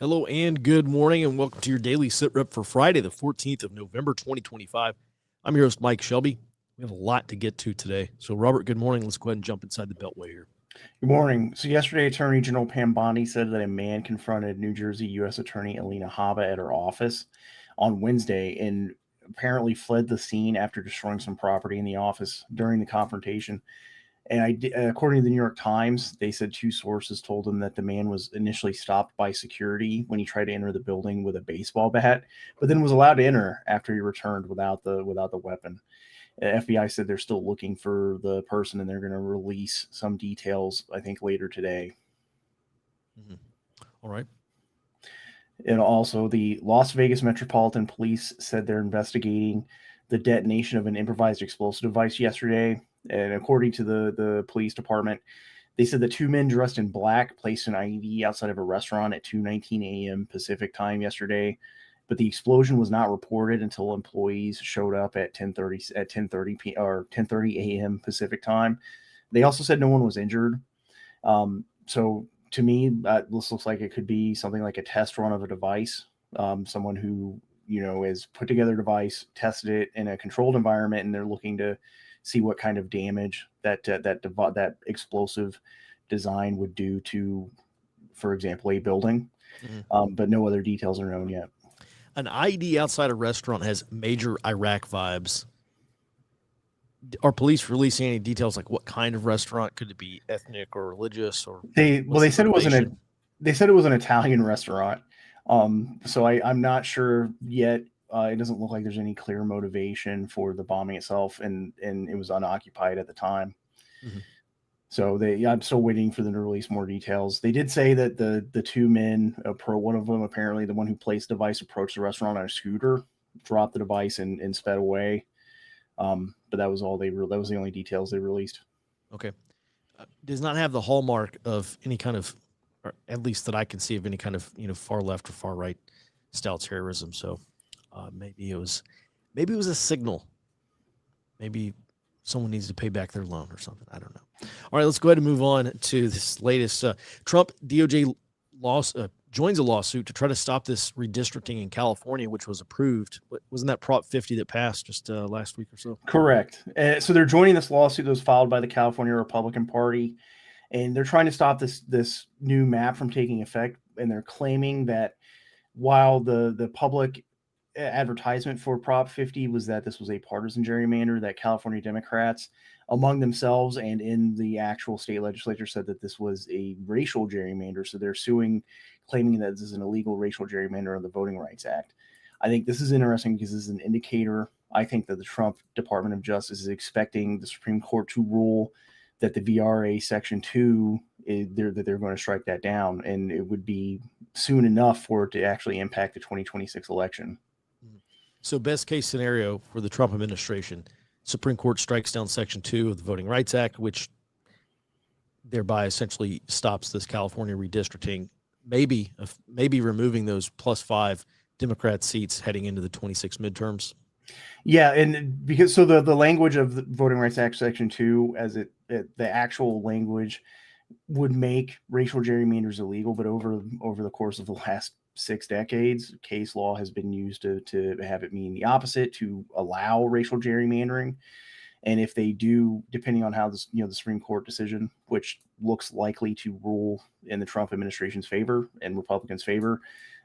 Hello and good morning, and welcome to your daily sit rep for Friday, the 14th of November, 2025. I'm your host, Mike Shelby. We have a lot to get to today. So, Robert, good morning. Let's go ahead and jump inside the Beltway here. Good morning. So yesterday, Attorney General Pam Bondi said that a man confronted New Jersey U.S. Attorney Alina Habba at her office on Wednesday and apparently fled the scene after destroying some property in the office during the confrontation. And according to the New York Times, they said two sources told them that the man was initially stopped by security when he tried to enter the building with a baseball bat, but then was allowed to enter after he returned without the weapon. FBI said they're still looking for the person and they're going to release some details, I think, later today. Mm-hmm. All right. And also, the Las Vegas Metropolitan Police said they're investigating the detonation of an improvised explosive device yesterday. And according to the police department, they said that two men dressed in black placed an IED outside of a restaurant at 2:19 a.m. Pacific time yesterday. But the explosion was not reported until employees showed up at 10:30 p. or 10:30 a.m. Pacific time. They also said no one was injured. So to me, this looks like it could be something like a test run of a device. Someone who has put together a device, tested it in a controlled environment, and they're looking to see what kind of damage that explosive design would do to, for example, a building. Mm-hmm. But no other details are known yet. An IED outside a restaurant has major Iraq vibes. Are police releasing any details, like what kind of restaurant? Could it be ethnic or religious? Or they said it was an Italian restaurant. So I'm not sure yet. It doesn't look like there's any clear motivation for the bombing itself, and it was unoccupied at the time. Mm-hmm. So I'm still waiting for them to release more details. They did say that the two men, one of them, apparently the one who placed the device, approached the restaurant on a scooter, dropped the device, and sped away. But that was all that was the only details they released. Okay. Does not have the hallmark of any kind of, or at least that I can see, of any kind of far left or far right style terrorism. So maybe it was a signal. Maybe someone needs to pay back their loan or something. I don't know. All right, let's go ahead and move on to this latest. Trump DOJ joins a lawsuit to try to stop this redistricting in California, which was approved. Wasn't that Prop 50 that passed just last week or so? Correct. So they're joining this lawsuit that was filed by the California Republican Party, and they're trying to stop this new map from taking effect. And they're claiming that while the public advertisement for Prop 50 was that this was a partisan gerrymander, that California Democrats among themselves and in the actual state legislature said that this was a racial gerrymander. So they're suing, claiming that this is an illegal racial gerrymander of the Voting Rights Act. I think this is interesting because this is an indicator. I think that the Trump Department of Justice is expecting the Supreme Court to rule that the VRA Section 2, that they're going to strike that down. And it would be soon enough for it to actually impact the 2026 election. So best case scenario for the Trump administration, Supreme Court strikes down Section 2 of the Voting Rights Act, which thereby essentially stops this California redistricting, maybe removing those +5 Democrat seats heading into the 26 midterms. Yeah, and because the language of the Voting Rights Act Section 2, as the actual language would make racial gerrymanders illegal, but over the course of the last 6 decades, case law has been used to have it mean the opposite, to allow racial gerrymandering. And if they do, depending on how this, the Supreme Court decision, which looks likely to rule in the Trump administration's favor and Republicans' favor,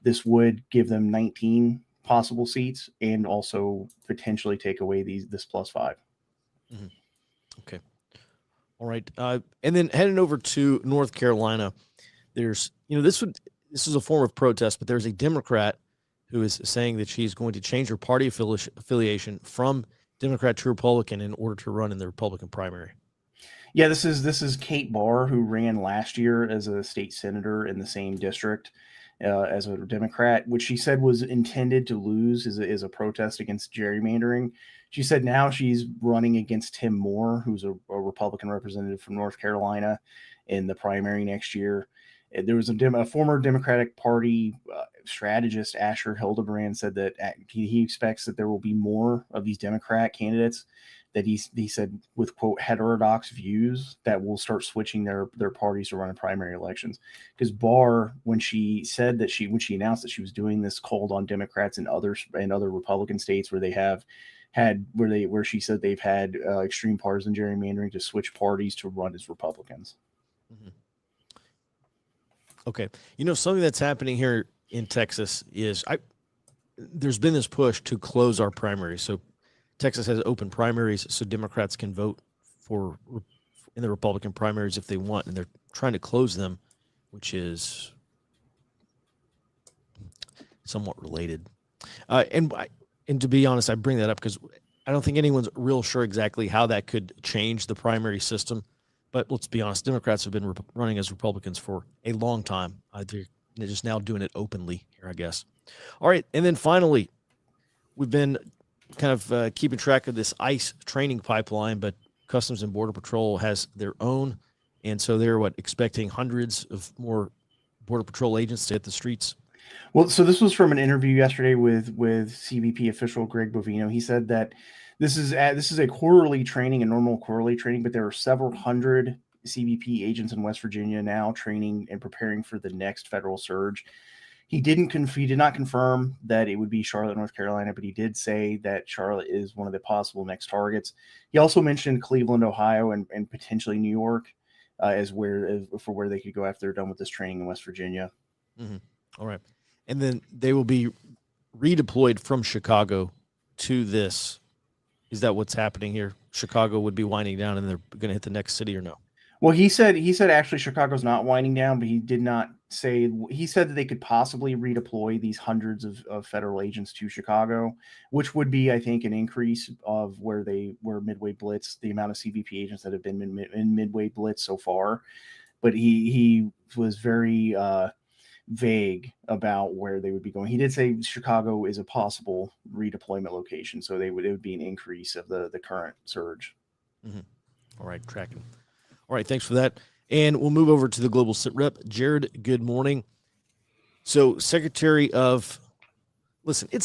this would give them 19 possible seats and also potentially take away this +5. Mm-hmm. Okay. All right. And then heading over to North Carolina, there's, this is a form of protest, but there's a Democrat who is saying that she's going to change her party affiliation from Democrat to Republican in order to run in the Republican primary. Yeah, this is Kate Barr, who ran last year as a state senator in the same district as a Democrat, which she said was intended to lose as a protest against gerrymandering. She said now she's running against Tim Moore, who's a Republican representative from North Carolina, in the primary next year. There was a former Democratic Party strategist Asher Hildebrand said that he expects that there will be more of these Democrat candidates that he said with quote heterodox views that will start switching their parties to run in primary elections. Because Barr, when she announced that she was doing this, called on Democrats and other Republican states where she said they've had extreme partisan gerrymandering to switch parties to run as Republicans. Mm-hmm. Okay. Something that's happening here in Texas is there's been this push to close our primaries. So Texas has open primaries so Democrats can vote in the Republican primaries if they want, and they're trying to close them, which is somewhat related. And to be honest, I bring that up because I don't think anyone's real sure exactly how that could change the primary system. But let's be honest, Democrats have been running as Republicans for a long time. They're just now doing it openly here, I guess. All right, and then finally, we've been kind of keeping track of this ICE training pipeline, but Customs and Border Patrol has their own, and so they're expecting hundreds of more Border Patrol agents to hit the streets. Well, so this was from an interview yesterday with CBP official Greg Bovino. He said that this is a quarterly training, a normal quarterly training, but there are several hundred CBP agents in West Virginia now training and preparing for the next federal surge. He did not confirm that it would be Charlotte, North Carolina, but he did say that Charlotte is one of the possible next targets. He also mentioned Cleveland, Ohio, and potentially New York for where they could go after they're done with this training in West Virginia. Mm-hmm. All right. And then they will be redeployed from Chicago to this. Is that what's happening here? Chicago would be winding down and they're going to hit the next city, or no? Well, he said actually Chicago's not winding down, but he did not say. He said that they could possibly redeploy these hundreds of federal agents to Chicago, which would be, I think, an increase of where they were Midway Blitz, the amount of CBP agents that have been in Midway Blitz so far. But he was very vague about where they would be going. He did say Chicago is a possible redeployment location, so it would be an increase of the current surge. Mm-hmm. All right, tracking. All right, thanks for that. And we'll move over to the Global Sit Rep. Jared, good morning. So it's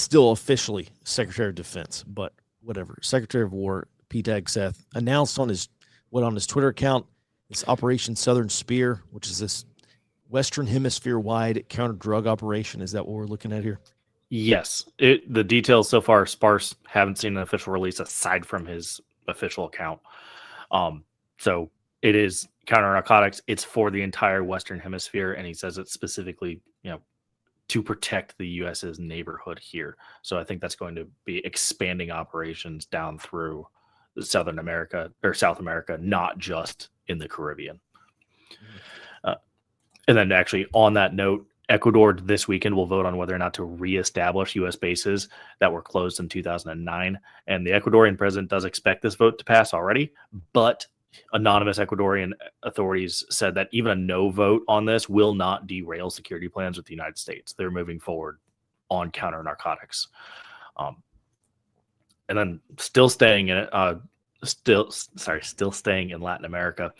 still officially Secretary of Defense, but whatever. Secretary of War, Pete Hegseth, announced on his Twitter account, this Operation Southern Spear, which is this Western Hemisphere-wide counter-drug operation. Is that what we're looking at here? Yes. The details so far are sparse. Haven't seen an official release aside from his official account. So it is counter-narcotics. It's for the entire Western Hemisphere, and he says it specifically, to protect the U.S.'s neighborhood here. So I think that's going to be expanding operations down through South America, not just in the Caribbean. And then actually on that note, Ecuador this weekend will vote on whether or not to reestablish U.S. bases that were closed in 2009. And the Ecuadorian president does expect this vote to pass already, but anonymous Ecuadorian authorities said that even a no vote on this will not derail security plans with the United States. They're moving forward on counter narcotics. And then still staying in Latin America.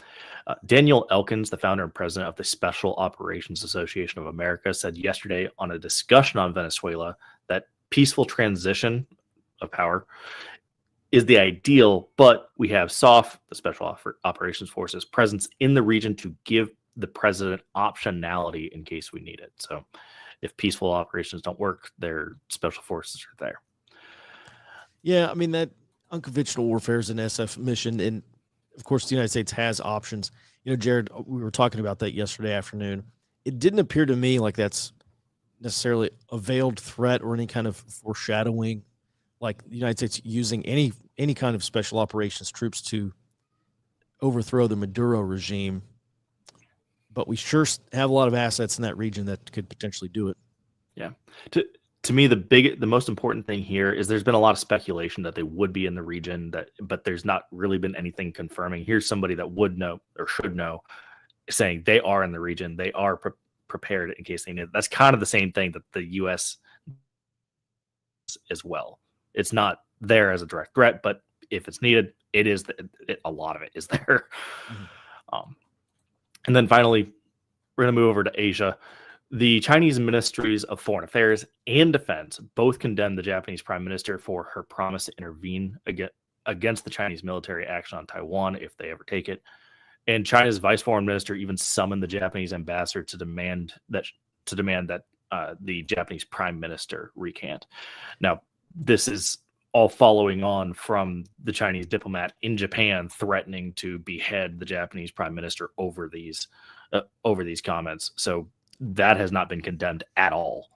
Daniel Elkins, the founder and president of the Special Operations Association of America, said yesterday on a discussion on Venezuela that peaceful transition of power is the ideal, but we have SOF, the Special Operations Forces, presence in the region to give the president optionality in case we need it. So if peaceful operations don't work, their special forces are there. Yeah, I mean, that unconventional warfare is an SF mission, and of course the United States has options. Jared, we were talking about that yesterday afternoon. It didn't appear to me like that's necessarily a veiled threat or any kind of foreshadowing, like the United States using any kind of special operations troops to overthrow the Maduro regime. But we sure have a lot of assets in that region that could potentially do it. Yeah. To me, the most important thing here is there's been a lot of speculation that they would be in the region, but there's not really been anything confirming. Here's somebody that would know or should know, saying they are in the region. They are prepared in case they need it. That's kind of the same thing that the U.S. as well. It's not there as a direct threat, but if it's needed, it is. A lot of it is there. Mm-hmm. And then finally, we're going to move over to Asia. The Chinese ministries of foreign affairs and defense both condemned the Japanese prime minister for her promise to intervene against the Chinese military action on Taiwan if they ever take it. And China's vice foreign minister even summoned the Japanese ambassador to demand that the Japanese prime minister recant. Now, this is all following on from the Chinese diplomat in Japan threatening to behead the Japanese prime minister over these comments. So that has not been condemned at all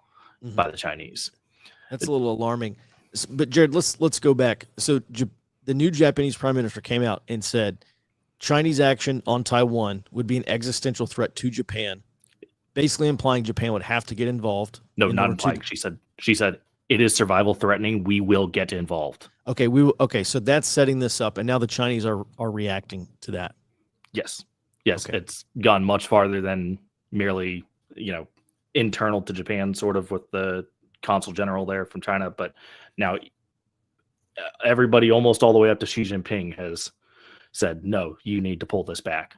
by the Chinese. That's a little alarming. But Jared, let's go back. So the new Japanese prime minister came out and said Chinese action on Taiwan would be an existential threat to Japan, basically implying Japan would have to get involved. No, not implying. She said it is survival threatening. We will get involved. Okay, so that's setting this up, and now the Chinese are reacting to that. Yes. Okay. It's gone much farther than merely internal to Japan, sort of with the consul general there from China, but now everybody almost all the way up to Xi Jinping has said, no, you need to pull this back.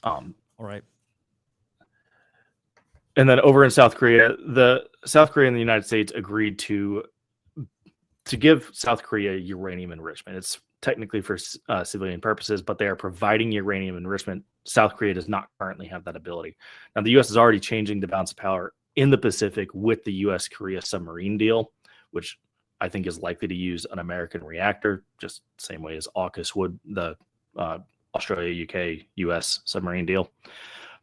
All right. And then over in South Korea, the South Korea and the United States agreed to give South Korea uranium enrichment. It's technically for civilian purposes, but they are providing uranium enrichment. South Korea does not currently have that ability. Now, the U.S. is already changing the balance of power in the Pacific with the U.S.-Korea submarine deal, which I think is likely to use an American reactor, just the same way as AUKUS would, the Australia, UK, US submarine deal.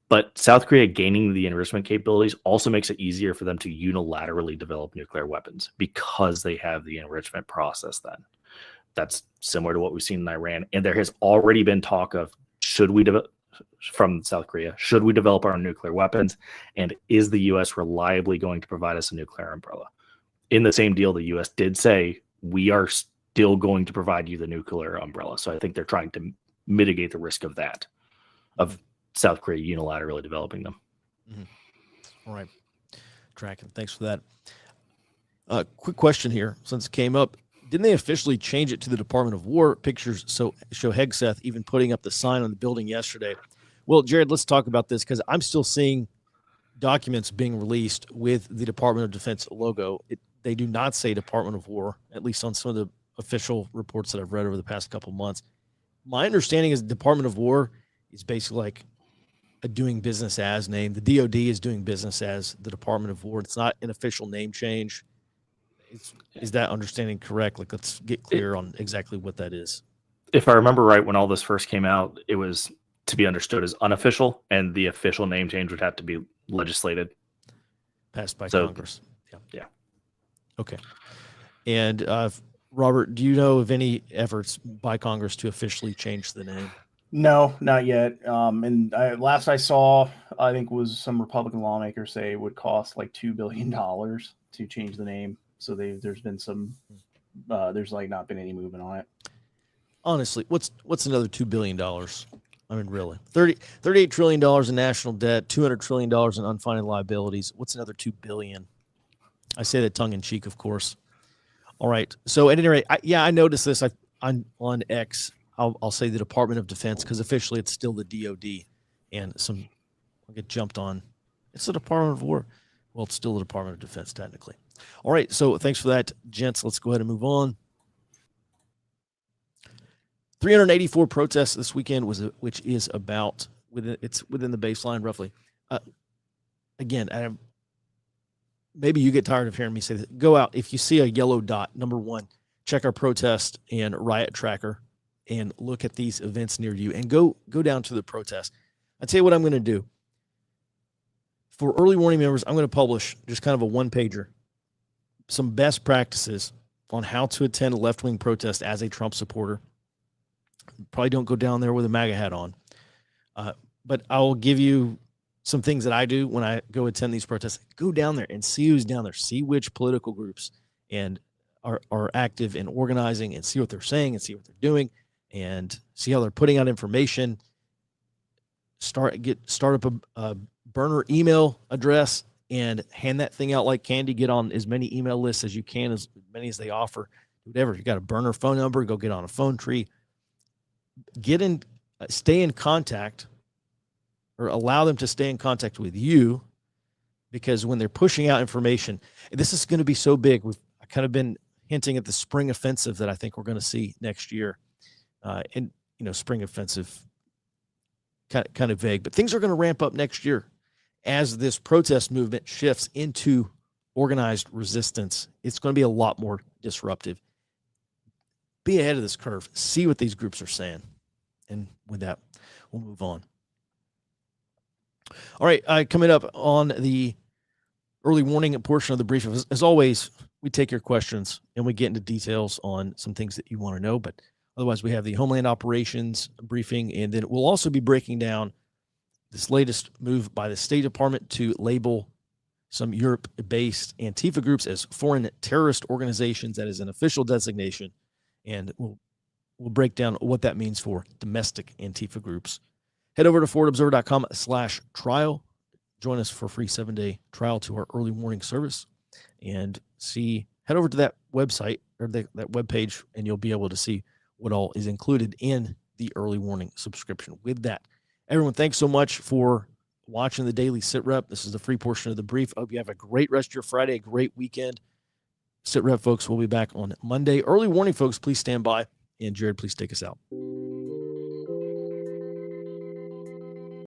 But South Korea gaining the enrichment capabilities also makes it easier for them to unilaterally develop nuclear weapons because they have the enrichment process then. That's similar to what we've seen in Iran. And there has already been talk of, from South Korea, should we develop our own nuclear weapons? And is the U.S. reliably going to provide us a nuclear umbrella? In the same deal, the U.S. did say, we are still going to provide you the nuclear umbrella. So I think they're trying to mitigate the risk of that, of South Korea unilaterally developing them. All right. Tracking. Thanks for that. Quick question here, since it came up. Didn't they officially change it to the Department of War? Pictures show Hegseth even putting up the sign on the building yesterday. Well, Jared, let's talk about this because I'm still seeing documents being released with the Department of Defense logo. They do not say Department of War, at least on some of the official reports that I've read over the past couple months. My understanding is the Department of War is basically like a doing business as name. The DOD is doing business as the Department of War. It's not an official name change. Is that understanding correct? Like, let's get clear on exactly what that is. If I remember right, when all this first came out, it was to be understood as unofficial, and the official name change would have to be legislated. Passed by Congress. Yeah. Okay. And Robert, do you know of any efforts by Congress to officially change the name? No, not yet. And last I saw, I think was some Republican lawmakers say it would cost like $2 billion to change the name. So there's been some, there's like not been any movement on it. Honestly, what's another $2 billion? I mean, really, $38 trillion in national debt, $200 trillion in unfunded liabilities. What's another $2 billion? I say that tongue in cheek, of course. All right. So at any rate, I noticed this on X. I'll say the Department of Defense because officially it's still the DOD, and I'll get jumped on. It's the Department of War. Well, it's still the Department of Defense technically. All right. So thanks for that, gents. Let's go ahead and move on. 384 protests this weekend which is about within the baseline roughly. Again, maybe you get tired of hearing me say this. Go out if you see a yellow dot. Number one, check our protest and riot tracker and look at these events near you and go down to the protest. I'll tell you what I'm going to do. For early warning members, I'm going to publish just kind of a one-pager, some best practices on how to attend a left-wing protest as a Trump supporter. Probably don't go down there with a MAGA hat on. But I'll give you some things that I do when I go attend these protests. Go down there and see who's down there. See which political groups and are active in organizing and see what they're saying and see what they're doing and see how they're putting out information. Start up a burner email address and hand that thing out like candy. Get on as many email lists as you can, as many as they offer. Whatever. You got a burner phone number, go get on a phone tree. Stay in contact or allow them to stay in contact with you, because when they're pushing out information, and this is going to be so big. I kind of been hinting at the spring offensive that I think we're going to see next year. And, spring offensive, kind of vague, but things are going to ramp up next year as this protest movement shifts into organized resistance. It's going to be a lot more disruptive. Be ahead of this curve. See what these groups are saying. And with that, we'll move on. All right, coming up on the early warning portion of the brief, as always, we take your questions and we get into details on some things that you want to know. But otherwise, we have the Homeland Operations briefing, and then we'll also be breaking down this latest move by the State Department to label some Europe-based Antifa groups as foreign terrorist organizations. That is an official designation, and we'll break down what that means for domestic Antifa groups. Head over to forwardobserver.com/trial. Join us for a free 7-day trial to our early warning service, and head over to that website or that webpage, and you'll be able to see what all is included in the early warning subscription. With that, everyone, thanks so much for watching the daily sit rep. This is the free portion of the brief. I hope you have a great rest of your Friday, a great weekend. Sit rep folks, we'll be back on Monday. Early warning folks, please stand by. And Jared, please take us out.